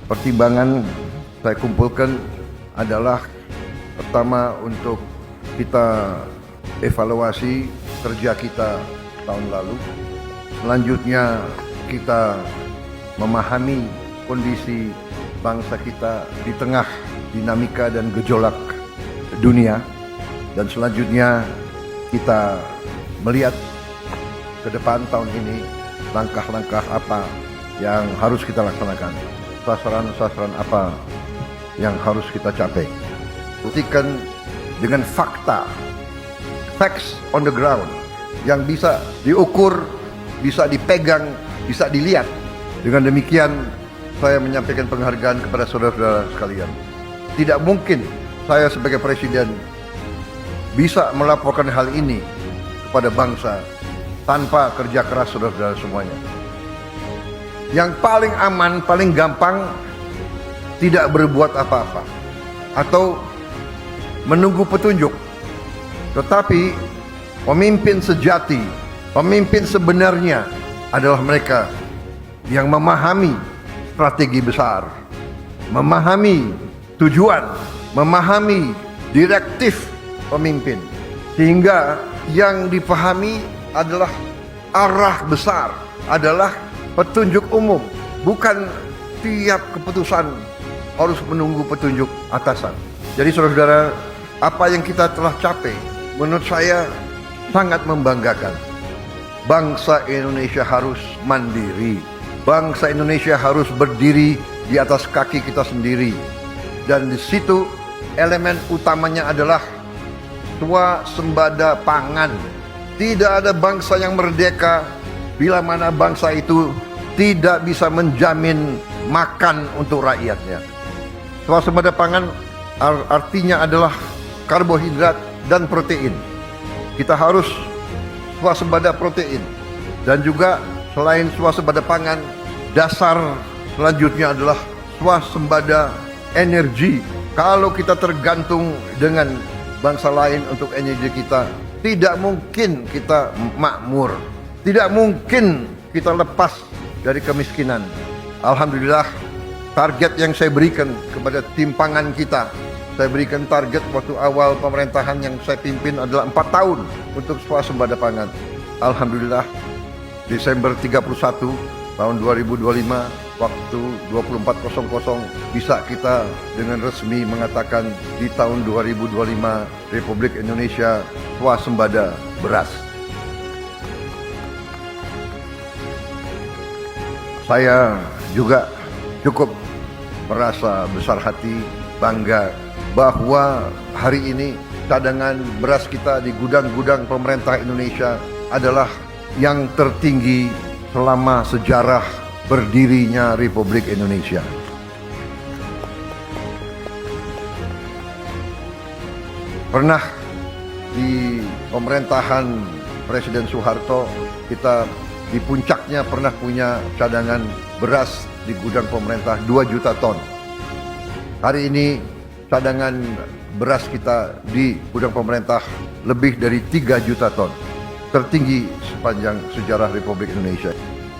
pertimbangan saya kumpulkan adalah pertama untuk kita evaluasi kerja kita tahun lalu. Selanjutnya kita memahami kondisi bangsa kita di tengah dinamika dan gejolak dunia. Dan selanjutnya kita melihat ke depan tahun ini langkah-langkah apa yang harus kita laksanakan, sasaran-sasaran apa yang harus kita capai. Buktikan dengan fakta, facts on the ground yang bisa diukur, bisa dipegang, bisa dilihat. Dengan demikian saya menyampaikan penghargaan kepada saudara-saudara sekalian. Tidak mungkin saya sebagai presiden bisa melaporkan hal ini kepada bangsa tanpa kerja keras saudara-saudara semuanya. Yang paling aman, paling gampang, tidak berbuat apa-apa atau menunggu petunjuk. Tetapi pemimpin sejati, pemimpin sebenarnya adalah mereka yang memahami strategi besar, memahami tujuan, memahami direktif pemimpin, sehingga yang dipahami adalah arah besar, adalah petunjuk umum, bukan tiap keputusan harus menunggu petunjuk atasan. Jadi saudara-saudara, apa yang kita telah capai menurut saya sangat membanggakan. Bangsa Indonesia harus mandiri. Bangsa Indonesia harus berdiri di atas kaki kita sendiri. Dan di situ elemen utamanya adalah swasembada pangan. Tidak ada bangsa yang merdeka bila mana bangsa itu tidak bisa menjamin makan untuk rakyatnya. Swasembada pangan artinya adalah karbohidrat dan protein. Kita harus swasembada protein. Dan juga selain swasembada pangan, dasar selanjutnya adalah swasembada energi. Kalau kita tergantung dengan bangsa lain untuk energi kita, tidak mungkin kita makmur. Tidak mungkin kita lepas dari kemiskinan. Alhamdulillah, target yang saya berikan kepada timpangan kita, saya berikan target waktu awal pemerintahan yang saya pimpin adalah 4 tahun untuk swasembada pangan. Alhamdulillah, Desember 31 tahun 2025, waktu 24.00 bisa kita dengan resmi mengatakan di tahun 2025 Republik Indonesia swasembada beras. Saya juga cukup merasa besar hati, bangga bahwa hari ini cadangan beras kita di gudang-gudang pemerintah Indonesia adalah yang tertinggi selama sejarah berdirinya Republik Indonesia. Pernah di pemerintahan Presiden Soeharto, kita di puncaknya pernah punya cadangan beras di gudang pemerintah 2 juta ton. Hari ini cadangan beras kita di gudang pemerintah lebih dari 3 juta ton. Tertinggi sepanjang sejarah Republik Indonesia.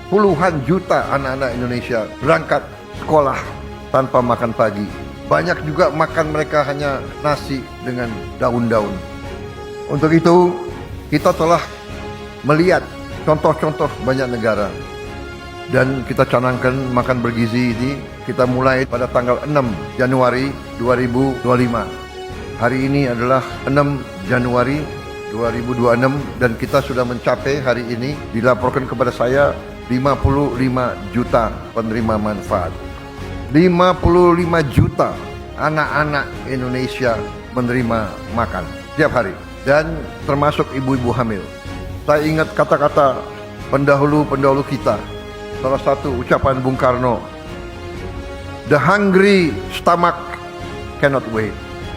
Puluhan juta anak-anak Indonesia berangkat sekolah tanpa makan pagi. Banyak juga makan mereka hanya nasi dengan daun-daun. Untuk itu kita telah melihat contoh-contoh banyak negara. Dan kita canangkan makan bergizi ini kita mulai pada tanggal 6 Januari 2025. Hari ini adalah 6 Januari 2026 dan kita sudah mencapai hari ini dilaporkan kepada saya 55 juta penerima manfaat. 55 juta anak-anak Indonesia menerima makan setiap hari dan termasuk ibu-ibu hamil. Saya ingat kata-kata pendahulu-pendahulu kita. Salah satu ucapan Bung Karno, "The hungry stomach cannot wait."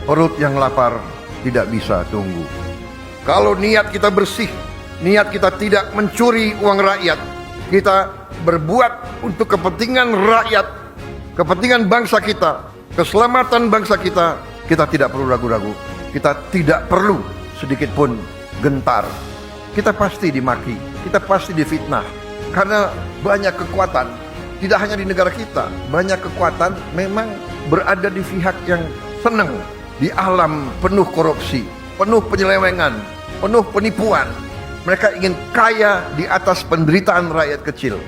Perut yang lapar tidak bisa tunggu. Kalau niat kita bersih, niat kita tidak mencuri uang rakyat, kita berbuat untuk kepentingan rakyat, kepentingan bangsa kita, keselamatan bangsa kita, kita tidak perlu ragu-ragu. Kita tidak perlu sedikit pun gentar. Kita pasti dimaki, kita pasti difitnah. Karena banyak kekuatan tidak hanya di negara kita, banyak kekuatan memang berada di pihak yang senang di alam penuh korupsi, penuh penyelewengan, penuh penipuan. Mereka ingin kaya di atas penderitaan rakyat kecil.